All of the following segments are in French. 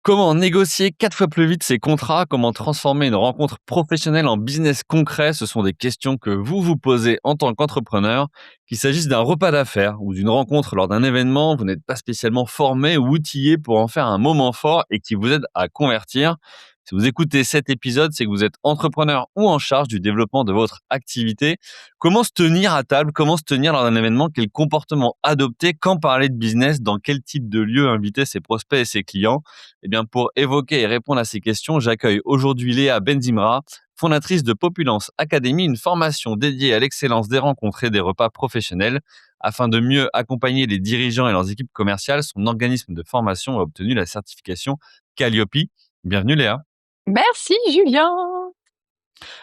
Comment négocier 4 fois plus vite ses contrats? Comment transformer une rencontre professionnelle en business concret? Ce sont des questions que vous vous posez en tant qu'entrepreneur. Qu'il s'agisse d'un repas d'affaires ou d'une rencontre lors d'un événement, vous n'êtes pas spécialement formé ou outillé pour en faire un moment fort et qui vous aide à convertir. Si vous écoutez cet épisode, c'est que vous êtes entrepreneur ou en charge du développement de votre activité. Comment se tenir à table? Comment se tenir lors d'un événement? Quel comportement adopter? Quand parler de business? Dans quel type de lieu inviter ses prospects et ses clients? Eh bien, pour évoquer et répondre à ces questions, j'accueille aujourd'hui Léa Benzimra, fondatrice de Populance Academy, une formation dédiée à l'excellence des rencontres et des repas professionnels. Afin de mieux accompagner les dirigeants et leurs équipes commerciales, son organisme de formation a obtenu la certification Calliope. Bienvenue Léa. Merci Julien!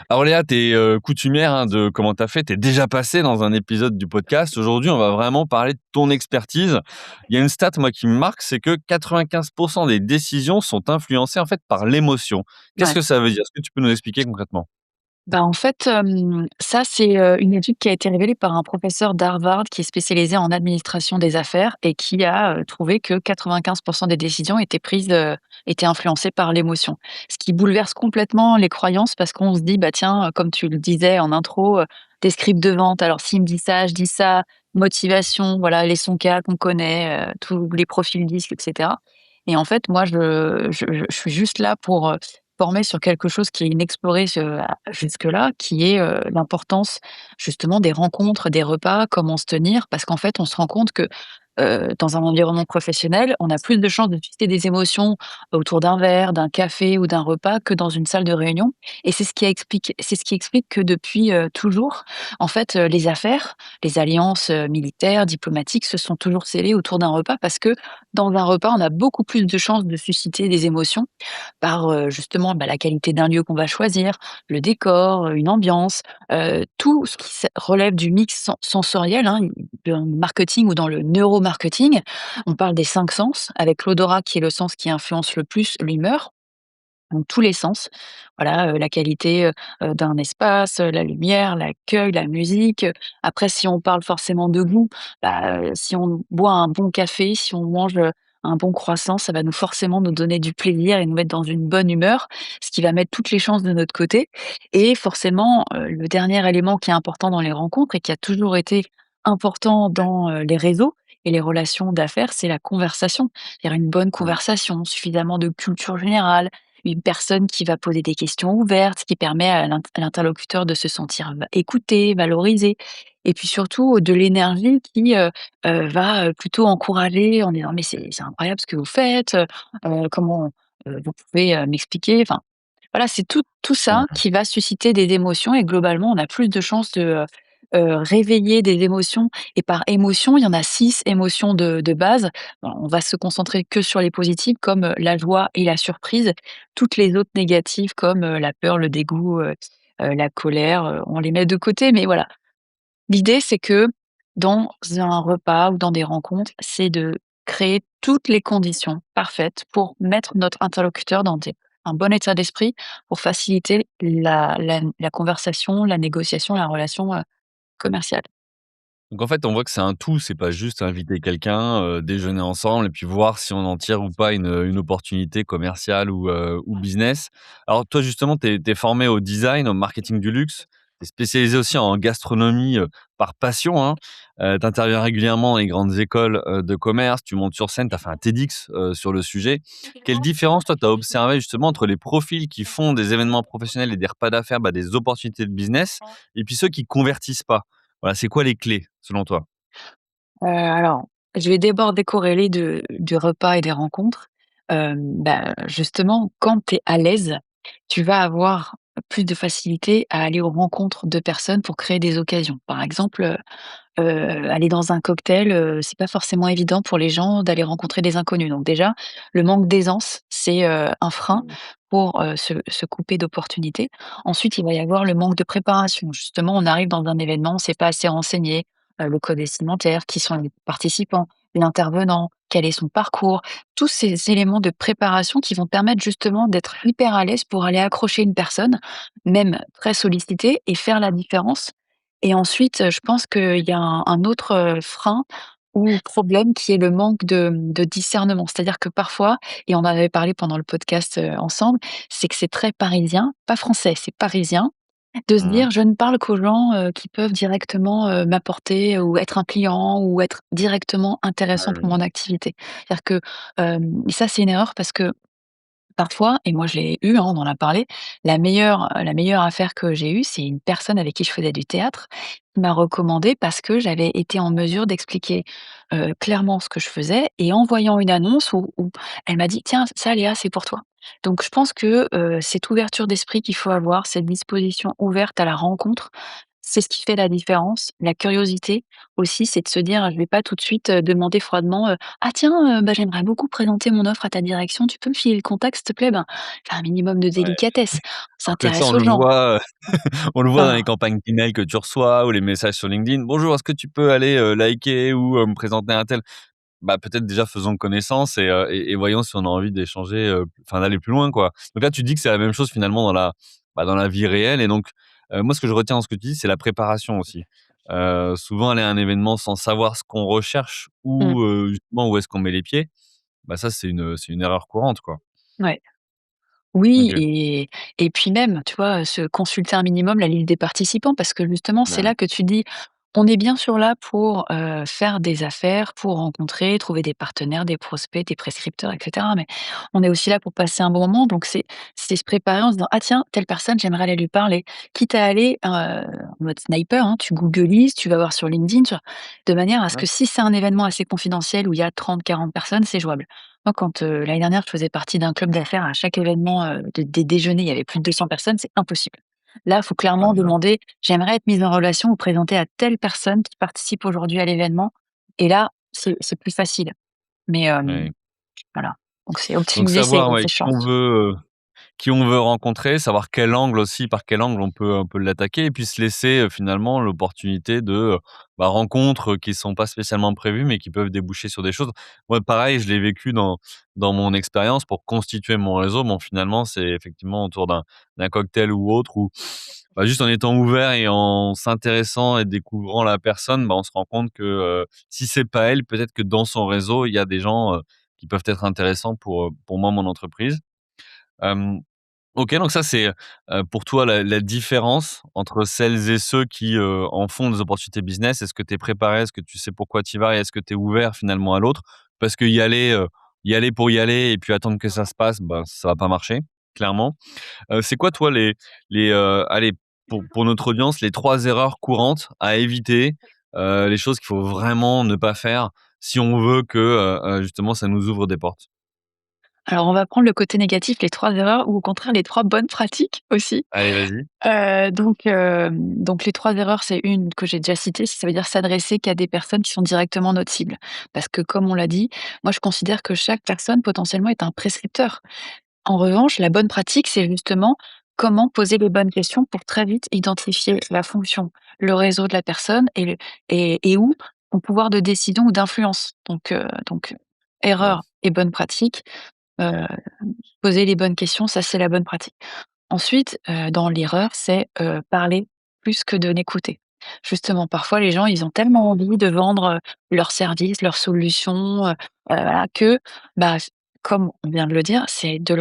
Alors Léa, tu es coutumière de comment tu as fait, tu es déjà passée dans un épisode du podcast. Aujourd'hui, on va vraiment parler de ton expertise. Il y a une stat, moi, qui me marque, c'est que 95 des décisions sont influencées, en fait, par l'émotion. Qu'est-ce Ouais. que ça veut dire? Est-ce que tu peux nous expliquer concrètement? Bah, en fait, ça c'est, une étude qui a été révélée par un professeur d'Harvard qui est spécialisé en administration des affaires et qui a, trouvé que 95 des décisions étaient influencées par l'émotion. Ce qui bouleverse complètement les croyances parce qu'on se dit: «Bah, tiens», comme tu le disais en intro, des scripts de vente, alors s'il me dit ça, je dis ça, motivation, voilà, les sons K qu'on connaît, tous les profils disques et cetera. Et en fait, moi je suis juste là pour, former sur quelque chose qui est inexploré jusque-là, qui est, l'importance justement des rencontres, des repas, comment se tenir. Parce qu'en fait, on se rend compte que, dans un environnement professionnel, on a plus de chances de susciter des émotions autour d'un verre, d'un café ou d'un repas que dans une salle de réunion. Et c'est ce qui explique que depuis, toujours, en fait, les affaires, les alliances, militaires, diplomatiques se sont toujours scellées autour d'un repas parce que dans un repas, on a beaucoup plus de chances de susciter des émotions par, justement, bah, la qualité d'un lieu qu'on va choisir, le décor, une ambiance, tout ce qui relève du mix sensoriel, hein, dans le marketing ou dans le neuromarketing. On parle des 5 sens, avec l'odorat qui est le sens qui influence le plus l'humeur, donc tous les sens. Voilà, la qualité, d'un espace, la lumière, l'accueil, la musique, après si on parle forcément de goût, bah, si on boit un bon café, si on mange, un bon croissant, ça va nous donner du plaisir et nous mettre dans une bonne humeur, ce qui va mettre toutes les chances de notre côté. Et forcément, le dernier élément qui est important dans les rencontres et qui a toujours été important dans, les réseaux et les relations d'affaires, c'est la conversation. Faire une bonne conversation, suffisamment de culture générale, une personne qui va poser des questions ouvertes, qui permet à l'interlocuteur de se sentir écouté, valorisé, et puis surtout de l'énergie qui, va, plutôt encourager en disant: «Mais c'est incroyable ce que vous faites, comment, vous pouvez, m'expliquer?» Enfin, voilà, c'est tout ça Mmh. qui va susciter des émotions et globalement, on a plus de chances de, réveiller des émotions. Et par émotion, il y en a 6 émotions de base. On va se concentrer que sur les positives comme, la joie et la surprise. Toutes les autres négatives comme, la peur, le dégoût, la colère, on les met de côté, mais voilà. L'idée, c'est que dans un repas ou dans des rencontres, c'est de créer toutes les conditions parfaites pour mettre notre interlocuteur dans un bon état d'esprit pour faciliter la conversation, la négociation, la relation, commerciale. Donc en fait, on voit que c'est un tout, c'est pas juste inviter quelqu'un, déjeuner ensemble et puis voir si on en tire ou pas une opportunité commerciale ou business. Alors toi, justement, tu es formé au design, au marketing du luxe. Tu es spécialisé aussi en gastronomie, par passion, hein. Tu interviens régulièrement dans les grandes écoles, de commerce, tu montes sur scène, tu as fait un TEDx, sur le sujet. Quelle différence, toi, tu as observé justement entre les profils qui font des événements professionnels et des repas d'affaires, bah, des opportunités de business et puis ceux qui convertissent pas? Voilà, c'est quoi les clés, selon toi? Alors, je vais d'abord décorréler du repas et des rencontres. Bah, justement, quand tu es à l'aise, tu vas avoir plus de facilité à aller aux rencontres de personnes pour créer des occasions. Par exemple, aller dans un cocktail, c'est pas forcément évident pour les gens d'aller rencontrer des inconnus. Donc déjà, le manque d'aisance, c'est, un frein pour, se couper d'opportunités. Ensuite, il va y avoir le manque de préparation. Justement, on arrive dans un événement, on s'est pas assez renseigné, le code vestimentaire, qui sont les participants, l'intervenant, quel est son parcours. Tous ces éléments de préparation qui vont permettre justement d'être hyper à l'aise pour aller accrocher une personne, même très sollicitée, et faire la différence. Et ensuite, je pense qu'il y a un autre, frein ou problème qui est le manque de discernement. C'est-à-dire que parfois, et on en avait parlé pendant le podcast, ensemble, c'est que c'est très parisien, pas français, c'est parisien, de se Mmh. dire: «Je ne parle qu'aux gens, qui peuvent directement, m'apporter ou être un client ou être directement intéressants pour Ouais. mon activité». C'est-à-dire que, et ça, c'est une erreur parce que parfois, et moi je l'ai eu, hein, on en a parlé, la meilleure affaire que j'ai eue, c'est une personne avec qui je faisais du théâtre, qui m'a recommandé parce que j'avais été en mesure d'expliquer, clairement ce que je faisais, et en voyant une annonce où elle m'a dit: «Tiens, ça Léa, c'est pour toi». Donc je pense que, cette ouverture d'esprit qu'il faut avoir, cette disposition ouverte à la rencontre, c'est ce qui fait la différence. La curiosité aussi, c'est de se dire: «Je vais pas tout de suite, demander froidement, "Ah tiens, bah, j'aimerais beaucoup présenter mon offre à ta direction, tu peux me filer le contact, s'il te plaît?" Ben, fais un minimum de Ouais. délicatesse. On Alors que ça, on s'intéresse aux le gens. voit, on le voit dans les Enfin, campagnes d'email que tu reçois ou les messages sur LinkedIn: «Bonjour, est-ce que tu peux aller, liker ou, me présenter un tel?» Bah, peut-être déjà faisons connaissance et voyons si on a envie d'échanger, enfin d'aller plus loin, quoi. Donc là, tu dis que c'est la même chose finalement dans la vie réelle et donc moi, ce que je retiens dans ce que tu dis, c'est la préparation aussi. Souvent aller à un événement sans savoir ce qu'on recherche mmh, ou justement où est-ce qu'on met les pieds, bah, ça c'est une erreur courante, quoi. ouais. Oui, OK. et puis même, tu vois, se consulter un minimum la liste des participants, parce que justement, c'est Mmh. là que tu dis: «On est bien sûr là pour, faire des affaires, pour rencontrer, trouver des partenaires, des prospects, des prescripteurs et cetera, mais on est aussi là pour passer un bon moment». Donc c'est se préparer en se disant: «Ah tiens, telle personne, j'aimerais aller lui parler». Quitte à aller, en mode sniper, hein, tu googlises, tu vas voir sur LinkedIn, tu vois? De manière à ce Ouais. que si c'est un événement assez confidentiel où il y a 30, 40 personnes, c'est jouable. Moi, quand, l'année dernière, je faisais partie d'un club d'affaires, à chaque événement, des déjeuners, il y avait plus de 200 personnes, c'est impossible. Là, il faut Ah clairement bah, demander: «J'aimerais être mise en relation ou présentée à telle personne qui participe aujourd'hui à l'événement», et là, c'est plus facile. Mais, ouais. voilà, donc c'est Donc optimiser ses savoir, ouais, ses chances. qui on veut rencontrer, savoir quel angle aussi, par quel angle on peut l'attaquer et puis se laisser, finalement l'opportunité de, bah, rencontres qui sont pas spécialement prévues, mais qui peuvent déboucher sur des choses. Moi, pareil, je l'ai vécu dans mon expérience pour constituer mon réseau. Bon, finalement, c'est effectivement autour d'un cocktail ou autre où, bah, juste en étant ouvert et en s'intéressant et découvrant la personne, bah, on se rend compte que, si c'est pas elle, peut-être que dans son réseau, il y a des gens, qui peuvent être intéressants pour moi, mon entreprise. Hem OK, donc ça c'est, pour toi la différence entre celles et ceux qui, en font des opportunités business. Est-ce que tu es préparé? Est-ce que tu sais pourquoi tu y vas et est-ce que tu es ouvert finalement à l'autre? Parce y aller pour y aller et puis attendre que ça se passe, bah, ça va pas marcher, clairement. C'est quoi toi allez, pour notre audience, les 3 erreurs courantes à éviter, les choses qu'il faut vraiment ne pas faire si on veut que, justement ça nous ouvre des portes? Alors on va prendre le côté négatif, les 3 erreurs, ou au contraire les 3 bonnes pratiques aussi. Allez, vas-y. Donc les 3 erreurs, c'est une que j'ai déjà citée, ça veut dire s'adresser qu'à des personnes qui sont directement notre cible. Parce que comme on l'a dit, moi je considère que chaque personne potentiellement est un prescripteur. En revanche, la bonne pratique, c'est justement comment poser les bonnes questions pour très vite identifier la fonction, le réseau de la personne et où son pouvoir de décision ou d'influence. Donc Ouais. erreur et bonne pratique, heu, poser les bonnes questions, ça c'est la bonne pratique. Ensuite, dans l'erreur, c'est, parler plus que de n'écouter. Justement, parfois les gens, ils ont tellement envie de vendre, leurs services, leurs solutions, voilà, que, bah, comme on vient de le dire, c'est de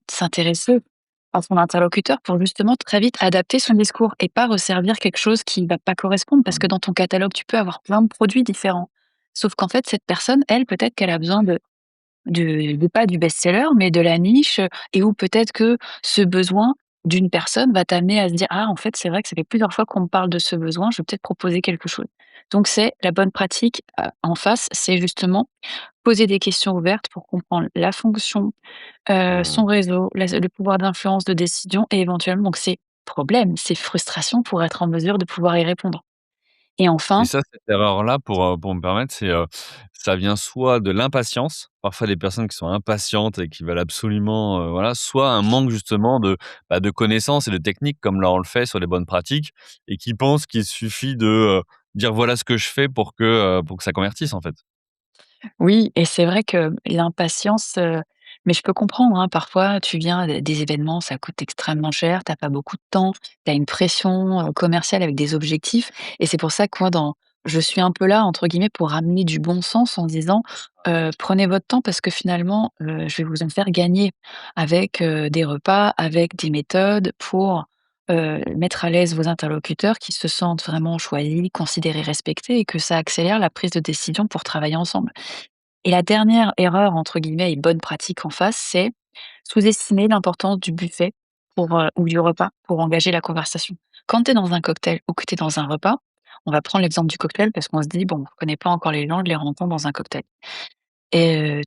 s'intéresser à son interlocuteur pour justement très vite adapter son discours et pas resservir quelque chose qui va pas correspondre. Parce Mmh. que dans ton catalogue, tu peux avoir plein de produits différents. Sauf qu'en fait, cette personne, elle, peut-être qu'elle a besoin de pas du best-seller, mais de la niche, et où peut-être que ce besoin d'une personne va t'amener à se dire: «Ah, en fait, c'est vrai que ça fait plusieurs fois qu'on me parle de ce besoin, je vais peut-être proposer quelque chose». Donc c'est la bonne pratique, en face, c'est justement poser des questions ouvertes pour comprendre la fonction, Mmh. son réseau, le pouvoir d'influence, de décision, et éventuellement donc ses problèmes, ses frustrations, pour être en mesure de pouvoir y répondre. Et Et enfin, ça, cette erreur-là, pour me permettre, ça vient soit de l'impatience, parfois des personnes qui sont impatientes et qui veulent absolument, voilà, soit un manque justement de connaissances et de techniques comme là on le fait sur les bonnes pratiques et qui pensent qu'il suffit de, dire: «Voilà ce que je fais» pour que ça convertisse en fait. oui, et c'est vrai que l'impatience, mais je peux comprendre, hein, parfois tu viens des événements, ça coûte extrêmement cher, tu as pas beaucoup de temps, tu as une pression, commerciale avec des objectifs, et c'est pour ça que moi je suis un peu là, entre guillemets, pour «ramener du bon sens» en disant: «Prenez votre temps parce que finalement, je vais vous en faire gagner avec, des repas, avec des méthodes pour, mettre à l'aise vos interlocuteurs qui se sentent vraiment choisis, considérés, respectés et que ça accélère la prise de décision pour travailler ensemble». Et la dernière «erreur» entre guillemets et bonne pratique en face, c'est sous-estimer l'importance du buffet pour, ou du repas pour engager la conversation. Quand tu es dans un cocktail ou que tu es dans un repas, on va prendre l'exemple du cocktail parce qu'on se dit: «Bon, on connaît pas encore les gens, je les rencontre dans un cocktail» et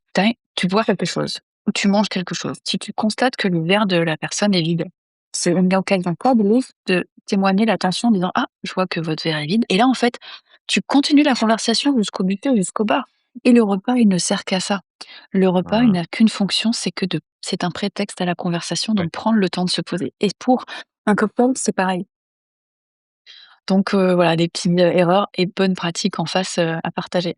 tu bois quelque chose ou tu manges quelque chose. Si tu constates que le verre de la personne est vide, c'est une occasion fabuleuse de témoigner l'attention en disant: «Ah, je vois que votre verre est vide» et là, en fait, tu continues la conversation jusqu'au buffet ou jusqu'au bar et le repas, il ne sert qu'à ça. Le repas, il Mmh, n'a qu'une fonction, c'est un prétexte à la conversation, ouais. donc prendre le temps de se poser et pour un cocktail, c'est pareil. Donc voilà, des petites, erreurs et bonnes pratiques en face, à partager.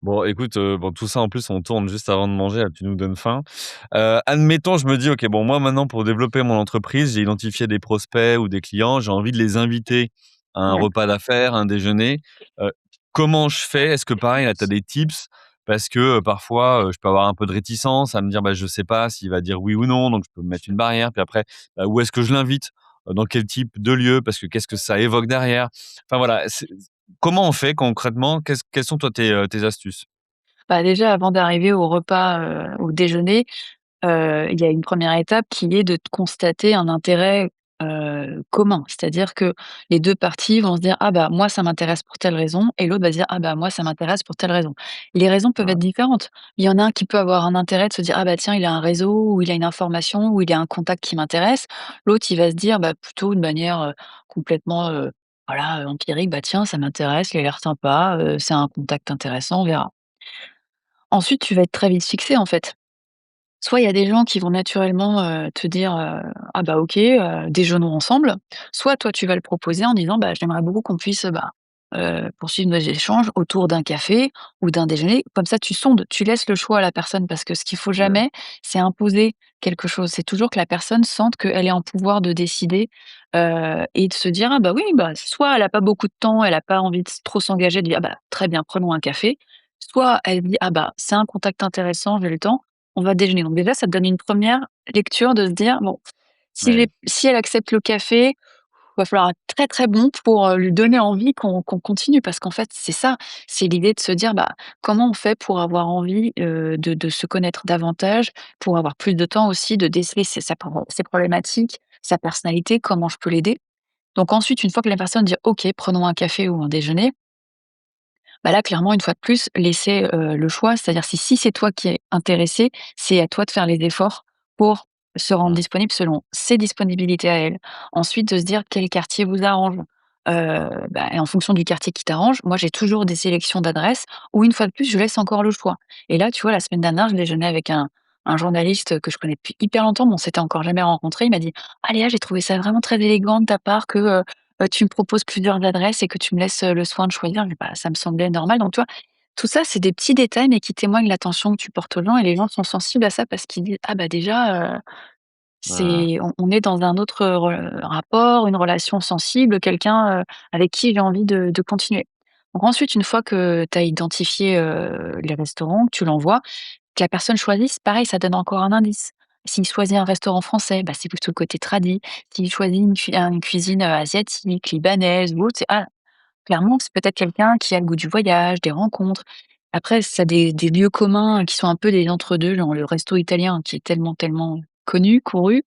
Bon, écoute, bon, tout ça, en plus, on tourne juste avant de manger, là, tu nous donnes faim. Admettons, je me dis: «OK, bon, moi, maintenant, pour développer mon entreprise, j'ai identifié des prospects ou des clients, j'ai envie de les inviter à un Ouais. repas d'affaires, un déjeuner». Comment je fais? Est-ce que pareil, là, tu as des tips? Parce que, parfois, je peux avoir un peu de réticence à me dire: «Bah, je sais pas s'il va dire oui ou non», donc je peux me mettre une barrière. Puis après, où est-ce que je l'invite? Dans quel type de lieu? Parce que qu'est-ce que ça évoque derrière? Enfin, voilà, comment on fait concrètement? Quelles sont toi tes astuces? Bah, déjà, avant d'arriver au repas, au déjeuner, il y a une première étape qui est de constater un intérêt, commun. C'est-à-dire que les 2 parties vont se dire: «Ah bah, moi ça m'intéresse pour telle raison» et l'autre va se dire: «Ah bah, moi ça m'intéresse pour telle raison». Les raisons peuvent Ouais, être différentes. Il y en a un qui peut avoir un intérêt de se dire: «Ah bah, tiens, il a un réseau ou il a une information ou il a un contact qui m'intéresse». L'autre, il va se dire, bah, plutôt de manière, complètement, voilà, empirique: «Bah, tiens, ça m'intéresse, il a l'air sympa, c'est un contact intéressant, on verra». Ensuite, tu vas être très vite fixé, en fait. Soit il y a des gens qui vont naturellement, te dire, «Ah bah OK, déjeunons ensemble». Soit toi tu vas le proposer en disant: «Bah, j'aimerais beaucoup qu'on puisse, poursuivre nos échanges autour d'un café ou d'un déjeuner». Comme ça tu sondes, tu laisses le choix à la personne parce que ce qu'il faut ouais, jamais, c'est imposer quelque chose. C'est toujours que la personne sente qu'elle est en pouvoir de décider, et de se dire: «Ah bah oui, bah» soit elle a pas beaucoup de temps, elle a pas envie de trop s'engager, de dire: «Ah bah, très bien, prenons un café». Soit elle dit: «Ah bah, c'est un contact intéressant, j'ai le temps». On va déjeuner. Donc déjà, ça te donne une première lecture de se dire: «Bon, ouais, si elle accepte le café, va falloir être très, très bon pour, lui donner envie qu'on continue». Parce qu'en fait, c'est ça, c'est l'idée de se dire: «Bah, comment on fait pour avoir envie, de se connaître davantage, pour avoir plus de temps aussi de déceler ses problématiques, sa personnalité, comment je peux l'aider?» Donc ensuite, une fois que la personne dit: «OK, prenons un café ou un déjeuner», bah, là, clairement, une fois de plus, laisser, le choix. C'est-à-dire si c'est toi qui es intéressé, c'est à toi de faire les efforts pour se rendre mmh, disponible selon ses disponibilités à elle. Ensuite, de se dire quel quartier vous arrange. Bah et en fonction du quartier qui t'arrange, moi, j'ai toujours des sélections d'adresses où, une fois de plus, je laisse encore le choix. Et là, tu vois, la semaine dernière, je déjeunais avec un journaliste que je connais depuis hyper longtemps, mais on s'était encore jamais rencontrés. Il m'a dit: «Ah Léa, j'ai trouvé ça vraiment très élégant de ta part que, tu me proposes plusieurs adresses et que tu me laisses, le soin de choisir». Bah, ça me semblait normal. Donc tu vois, tout ça, c'est des petits détails, mais qui témoignent l'attention que tu portes aux gens et les gens sont sensibles à ça parce qu'ils disent: «Ah bah déjà, mmh, c'est on est dans un autre, rapport, une relation sensible, quelqu'un, avec qui j'ai envie de continuer». Donc ensuite, une fois que tu as identifié, les restaurants, que tu l'envoies, que la personne choisisse, pareil, ça donne encore un indice. S'il choisit un restaurant français, bah, c'est plutôt le côté tradi. S'il choisit une cuisine, asiatique, libanaise ou autre, c'est ah, clairement, c'est peut-être quelqu'un qui a le goût du voyage, des rencontres. Après, ça a des lieux communs qui sont un peu des entre-deux, genre le resto italien qui est tellement, tellement connu, couru.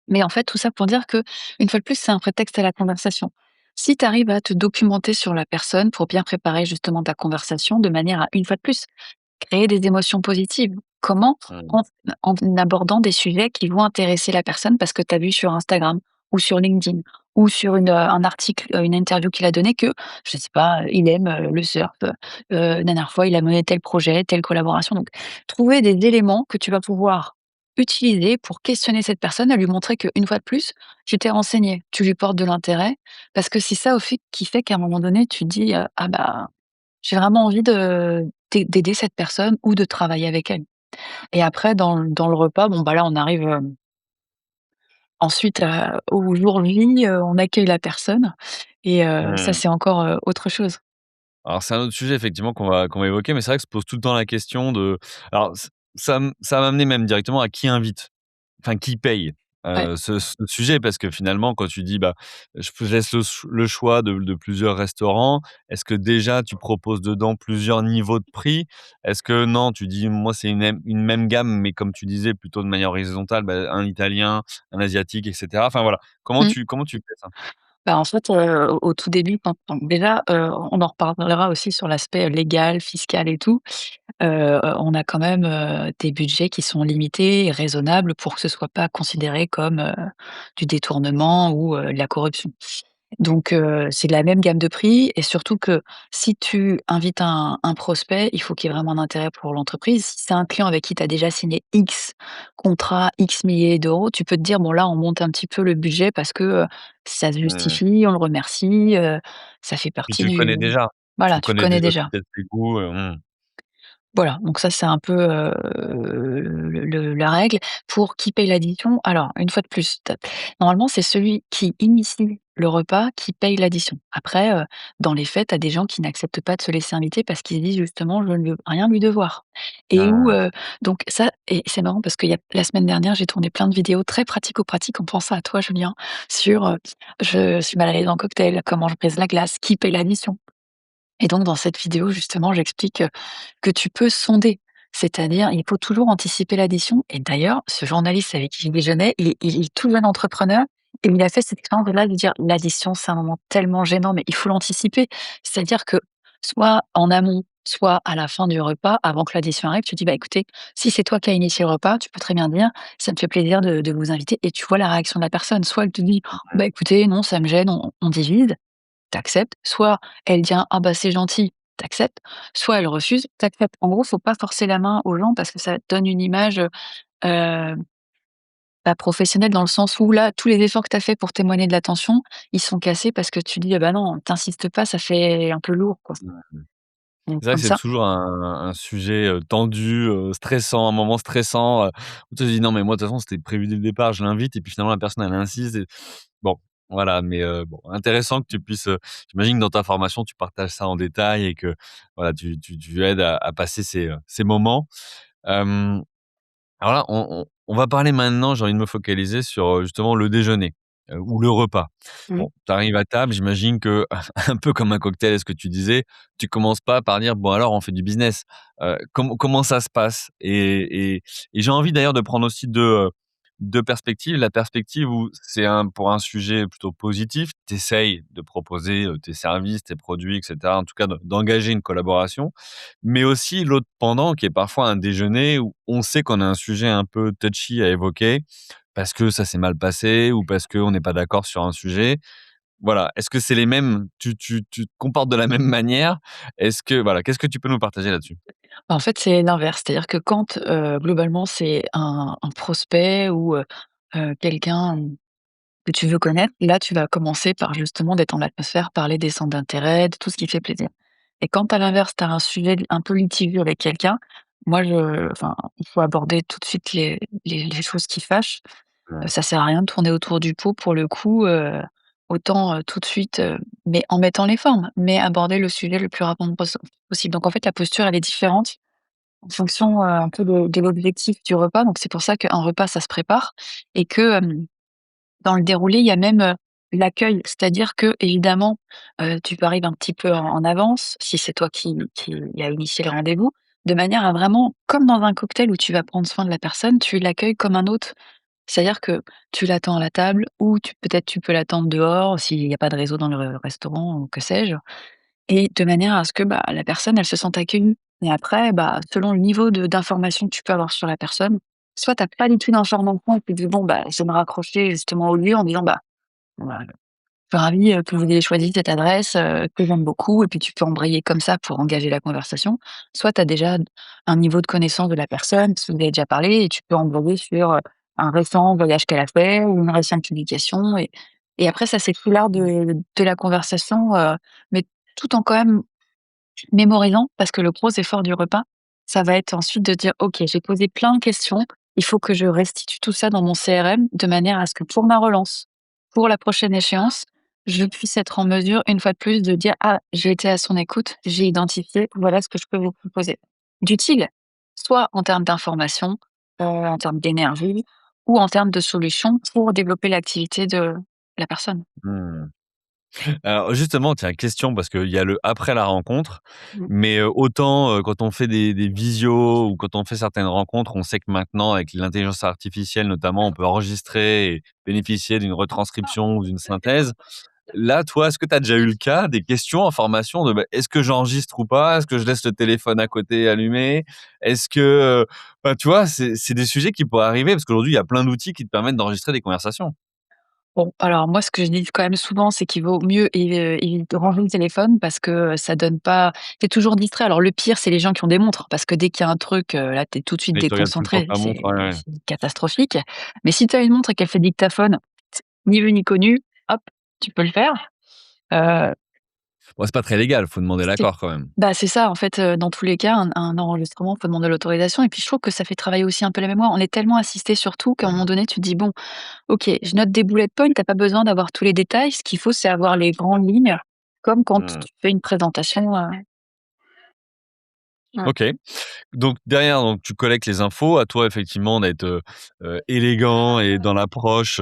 Mais en fait, tout ça pour dire que une fois de plus, c'est un prétexte à la conversation. Si tu arrives à te documenter sur la personne pour bien préparer justement ta conversation de manière à, une fois de plus, créer des émotions positives. Comment? mmh. En en abordant des sujets qui vont intéresser la personne parce que tu as vu sur Instagram ou sur LinkedIn ou sur un article, une interview qu'il a donné que, je sais pas, il aime, le surf, dernière fois il a mené tel projet, telle collaboration. Donc trouver des éléments que tu vas pouvoir utiliser pour questionner cette personne, à lui montrer qu'une fois de plus, tu t'es renseigné, tu lui portes de l'intérêt parce que c'est ça au fait qui fait qu'à un moment donné tu te dis, «Ah bah, j'ai vraiment envie d'aider cette personne ou de travailler avec elle». Et après dans le repas, bon, bah, là, on arrive, Ensuite, au jour J, on accueille la personne et ça, Mmh. c'est encore, autre chose. Alors c'est un autre sujet effectivement qu'on va évoquer, mais c'est vrai que se pose tout le temps la question de alors ça m'a amené même directement à qui invite? Enfin qui paye? Ouais. Ce sujet parce que finalement quand tu dis: «Bah, je laisse le choix de plusieurs restaurants», est-ce que déjà tu proposes dedans plusieurs niveaux de prix? Est-ce que non, tu dis: «Moi c'est une même gamme», mais comme tu disais plutôt de manière horizontale, bah, un italien, un asiatique et cetera? Enfin voilà, Mmh. comment tu fais ça? Bah, en fait, au tout début, quand déjà, on en reparlera aussi sur l'aspect légal, fiscal et tout. On a quand même, des budgets qui sont limités et raisonnables pour que ce soit pas considéré comme, du détournement ou, de la corruption. Donc c'est de la même gamme de prix et surtout que si tu invites un prospect, il faut qu'il y ait vraiment un intérêt pour l'entreprise. Si c'est un client avec qui tu as déjà signé X contrats, X milliers d'euros, tu peux te dire: «Bon là, on monte un petit peu le budget parce que, ça se Mmh. justifie, on le remercie, ça fait Puis partie tu le du». connais déjà. Voilà, Tu tu le connais connais déjà déjà. peut-être ses goûts, Voilà, donc ça, c'est un peu, le la règle. Pour qui paye l'addition, alors une fois de plus, normalement, c'est celui qui initie le repas qui paye l'addition. Après, dans les faits, tu as des gens qui n'acceptent pas de se laisser inviter parce qu'ils se disent justement: «Je ne veux rien lui devoir» et où, ah, donc ça et c'est marrant parce qu'il y a la semaine dernière, j'ai tourné plein de vidéos très pratico-pratiques en pensant à toi, Julien, sur, je suis mal à l'aise en cocktail, comment je brise la glace, qui paye l'addition et donc dans cette vidéo, justement, j'explique, que tu peux sonder. C'est-à-dire, il faut toujours anticiper l'addition et d'ailleurs, ce journaliste avec qui je déjeunais, il est tout jeune entrepreneur et il a fait cette expérience-là de dire: «L'addition, c'est un moment tellement gênant, mais il faut l'anticiper». C'est-à-dire que soit en amont, soit à la fin du repas, avant que l'addition arrive, tu dis: «Bah, écoutez, si c'est toi qui as initié le repas, tu peux très bien dire: "Ça me fait plaisir de vous inviter" et tu vois la réaction de la personne. Soit elle te dit: «Bah, écoutez, non, ça me gêne, on divise». T'acceptes, soit elle dit: «Ah bah, c'est gentil», t'acceptes, soit elle refuse, t'acceptes. En gros, faut pas forcer la main aux gens parce que ça donne une image, pas professionnelle dans le sens où là, tous les efforts que tu as fait pour témoigner de l'attention, ils sont cassés parce que tu dis: «Ah bah non, tu pas, ça fait un peu lourd, quoi». mmh. Donc C'est vrai que comme c'est ça. toujours un sujet, tendu, stressant, un moment stressant, où tu te dis: «Non mais moi de toute façon c'était prévu dès le départ, je l'invite» et puis finalement la personne elle insiste et bon, voilà, mais bon, intéressant que tu puisses, j'imagine que dans ta formation tu partages ça en détail et que voilà, tu aides à passer ces moments. Hem Alors là, on va parler maintenant, j'ai envie de me focaliser sur, justement le déjeuner, ou le repas. Mmh. Bon, tu arrives à table, j'imagine que un peu comme un cocktail, est ce que tu disais, tu commences pas par dire: «Bon alors on fait du business». Comment ça se passe? Et j'ai envie d'ailleurs de prendre aussi 2 perspectives. La perspective où c'est pour un sujet plutôt positif, tu essayes de proposer, tes services, tes produits et cetera, en tout cas d'engager une collaboration. Mais aussi l'autre pendant qui est parfois un déjeuner où on sait qu'on a un sujet un peu touchy à évoquer, parce que ça s'est mal passé ou parce qu'on n'est pas d'accord sur un sujet. Voilà, est-ce que c'est les mêmes tu te comportes de la même manière? Est-ce que voilà, qu'est-ce que tu peux nous partager là-dessus? En fait, c'est l'inverse. C'est-à-dire que quand, globalement, c'est un prospect ou, quelqu'un que tu veux connaître, là, tu vas commencer par justement d'être en atmosphère, parler des centres d'intérêt, de tout ce qui fait plaisir. Et quand à l'inverse, tu as un sujet un peu litigieux avec quelqu'un, moi enfin, il faut aborder tout de suite les choses qui fâchent. Mmh. Ça sert à rien de tourner autour du pot pour le coup, autant, tout de suite, mais en mettant les formes, mais aborder le sujet le plus rapidement possible. Donc en fait, la posture, elle est différente en fonction, un peu de l'objectif du repas. Donc c'est pour ça qu'un repas, ça se prépare et que, dans le déroulé, il y a même, l'accueil. C'est-à-dire qu'évidemment, tu peux arriver un petit peu en avance, si c'est toi qui a initié le rendez-vous, de manière à vraiment comme dans un cocktail où tu vas prendre soin de la personne, tu l'accueilles comme un hôte. C'est-à-dire que tu l'attends à la table ou peut-être tu peux l'attendre dehors s'il y a pas de réseau dans le restaurant ou que sais-je et de manière à ce que, bah, la personne, elle se sente accueillie et après, bah, selon le niveau d'information que tu peux avoir sur la personne, soit tu as pas du tout d'informations et tu te dis: «Bon, bah, je vais me raccrocher justement au lieu» en disant: «Bah, voilà, je suis ravie, que vous ayez choisi cette adresse, que j'aime beaucoup» et puis tu peux embrayer comme ça pour engager la conversation. Soit tu as déjà un niveau de connaissance de la personne, parce que vous avez déjà parlé et tu peux embrayer sur, un récent voyage qu'elle a fait ou une récente publication et après ça, c'est tout l'art de la conversation, mais tout en quand même mémorisant parce que le gros effort du repas, ça va être ensuite de dire: «OK, j'ai posé plein de questions, il faut que je restitue tout ça dans mon CRM de manière à ce que pour ma relance, pour la prochaine échéance, je puisse être en mesure, une fois de plus, de dire: «Ah, j'ai été à son écoute, j'ai identifié, voilà ce que je peux vous proposer». D'utile, soit en termes d'information, en termes d'énergie ou en termes de solutions pour développer l'activité de la personne. Mmh. Alors justement, tiens, question parce qu'il y a le après la rencontre, Mmh. mais autant, quand on fait des visios ou quand on fait certaines rencontres, on sait que maintenant avec l'intelligence artificielle notamment, on peut enregistrer et bénéficier d'une retranscription ou d'une synthèse. Là, toi, est-ce que tu as déjà eu le cas des questions en formation de, bah, est-ce que j'enregistre ou pas? Est-ce que je laisse le téléphone à côté allumé? Est-ce que, enfin, tu vois, c'est des sujets qui pourraient arriver parce qu'aujourd'hui, il y a plein d'outils qui te permettent d'enregistrer des conversations. Bon, alors moi, ce que je dis quand même souvent, c'est qu'il vaut mieux ranger le téléphone parce que ça donne pas tu toujours distrait. Alors le pire, c'est les gens qui ont des montres parce que dès qu'il y a un truc, là, tu es tout de suite Et tu regardes tout le temps déconcentré, ta montre, ouais, ouais. c'est catastrophique. Mais si tu as une montre et qu'elle fait dictaphone, ni vu ni connu, hop, tu peux le faire. Heu, Bon, c'est pas très légal, faut demander c'est l'accord quand même. c'est ça en fait, dans tous les cas, un enregistrement, faut demander l'autorisation et puis je trouve que ça fait travailler aussi un peu la mémoire. On est tellement assisté sur tout qu'à un moment Mmh. donné, tu te dis: «Bon, OK, je note des bullet points, tu as pas besoin d'avoir tous les détails. Ce qu'il faut, c'est avoir les grandes lignes, comme quand Mmh. tu fais une présentation, ouais, OK. Donc derrière, donc tu collectes les infos. À toi effectivement d'être, élégant et dans l'approche,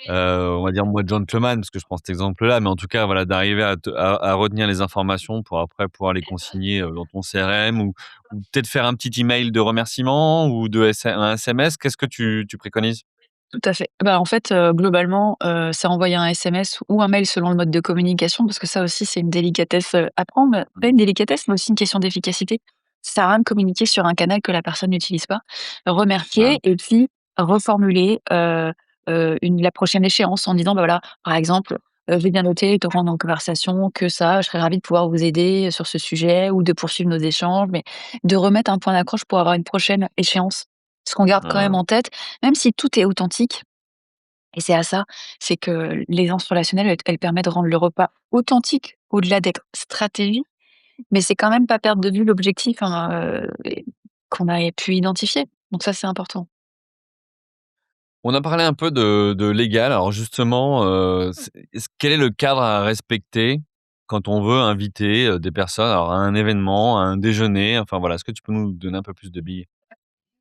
on va dire moi gentleman, parce que je prends cet exemple-là, mais en tout cas voilà, d'arriver à retenir les informations pour après pouvoir les consigner, dans ton CRM ou peut-être faire un petit email de remerciement ou un SMS. Qu'est-ce que tu préconises? tout à fait. Bah, en fait, globalement, c'est envoyer un SMS ou un mail selon le mode de communication, parce que ça aussi, c'est une délicatesse, à prendre. Pas une délicatesse, mais aussi une question d'efficacité. Ça sert à rien de communiquer sur un canal que la personne n'utilise pas. Ouais. Remercier et puis reformuler, une la prochaine échéance en disant, bah, voilà, par exemple, «J'ai bien noté durant nos conversations que ça, je serais ravie de pouvoir vous aider sur ce sujet ou de poursuivre nos échanges», mais de remettre un point d'accroche pour avoir une prochaine échéance. Ce qu'on garde quand même Mmh. en tête, même si tout est authentique, et c'est à ça, c'est que l'aisance relationnelle, elle permet de rendre le repas authentique au-delà d'être stratégique, mais c'est quand même pas perdre de vue l'objectif, hein, et qu'on a pu identifier. Donc ça, c'est important. On a parlé un peu de légal. Alors justement, quel est le cadre à respecter quand on veut inviter, des personnes, alors à un événement, à un déjeuner? Enfin voilà, est-ce que tu peux nous donner un peu plus de billes?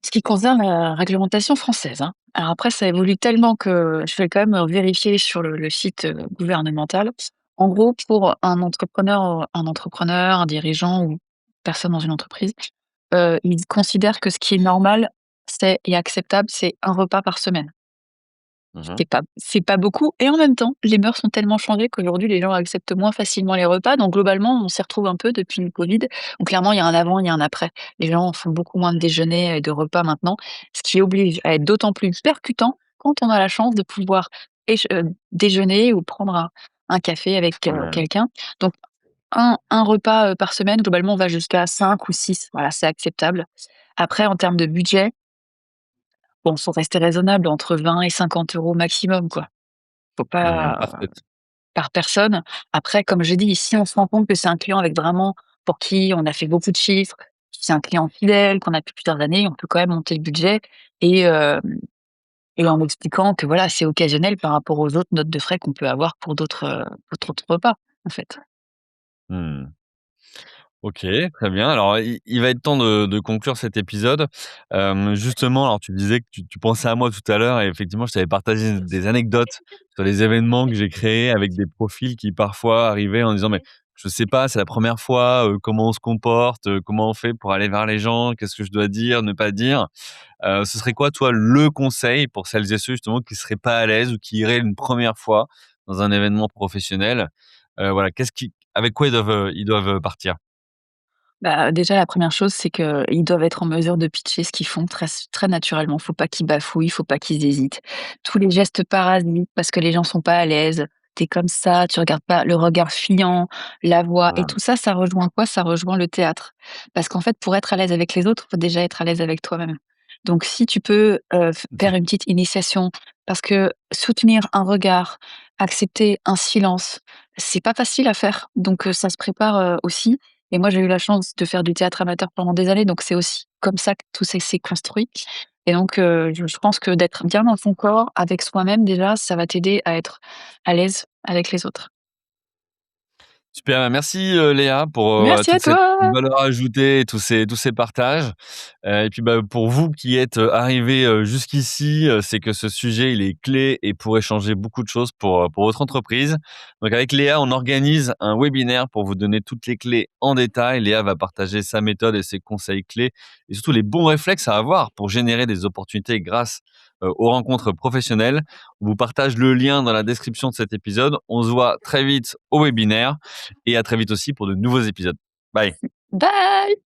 Ce qui concerne la réglementation française, hein. Alors après, ça évolue tellement que je vais quand même vérifier sur le site, gouvernemental. En gros, pour un entrepreneur, un dirigeant ou personne dans une entreprise, ils considèrent que ce qui est normal, c'est et acceptable, c'est un repas par semaine. Mmh. C'est pas beaucoup et en même temps, les mœurs sont tellement changées qu'aujourd'hui les gens acceptent moins facilement les repas, donc globalement, on s'y retrouve un peu depuis le Covid. Donc clairement, il y a un avant, il y a un après. Les gens font beaucoup moins de déjeuners et de repas maintenant, ce qui oblige à être d'autant plus percutant quand on a la chance de pouvoir déjeuner ou prendre un café avec, Ouais. quelqu'un. Donc un repas, par semaine, globalement, on va jusqu'à 5 ou 6. Voilà, c'est acceptable. Après en termes de budget, bon, faut rester raisonnable entre 20 et 50 € maximum, quoi. Faut Mmh, pas parfait. par personne. Après, comme j'ai dit, si on se rend compte que c'est un client avec vraiment pour qui on a fait beaucoup de chiffres, si c'est un client fidèle, qu'on a depuis plusieurs années, on peut quand même monter le budget et en expliquant que voilà, c'est occasionnel par rapport aux autres notes de frais qu'on peut avoir pour d'autres repas, en fait. Mmh. OK, très bien. Alors il va être temps de conclure cet épisode. Justement, alors tu disais que tu pensais à moi tout à l'heure et effectivement, je t'avais partagé des anecdotes sur les événements que j'ai créés avec des profils qui parfois arrivaient en disant: «Mais je sais pas, c'est la première fois, comment on se comporte, comment on fait pour aller vers les gens? Qu'est-ce que je dois dire, ne pas dire?» Ce serait quoi, toi, le conseil pour celles et ceux justement qui seraient pas à l'aise ou qui iraient une première fois dans un événement professionnel? Voilà, avec quoi ils doivent partir? Bah, déjà, la première chose, c'est qu'ils doivent être en mesure de pitcher ce qu'ils font très naturellement. Faut pas qu'ils bafouillent, faut pas qu'ils hésitent. Tous les gestes parasites parce que les gens sont pas à l'aise. Tu es comme ça, tu regardes pas le regard fuyant, la voix et tout ça, ça rejoint quoi? Ça rejoint le théâtre. Parce qu'en fait, pour être à l'aise avec les autres, faut déjà être à l'aise avec toi-même. Donc si tu peux, faire une petite initiation parce que soutenir un regard, accepter un silence, c'est pas facile à faire. Donc ça se prépare, aussi et moi, j'ai eu la chance de faire du théâtre amateur pendant des années, donc c'est aussi comme ça que tout ça s'est construit et donc je pense que d'être bien dans son corps, avec soi-même déjà, ça va t'aider à être à l'aise avec les autres. Super, bah, merci, Léa pour, Merci à toute cette toi! valeur ajoutée et tous ces partages. Et puis, bah, pour vous qui êtes, arrivés, jusqu'ici, c'est que ce sujet, il est clé et pourrait changer beaucoup de choses pour votre entreprise. Donc avec Léa, on organise un webinaire pour vous donner toutes les clés en détail. Léa va partager sa méthode et ses conseils clés et surtout les bons réflexes à avoir pour générer des opportunités grâce, aux rencontres professionnelles. On vous partage le lien dans la description de cet épisode. On se voit très vite au webinaire et à très vite aussi pour de nouveaux épisodes. Bye. Bye!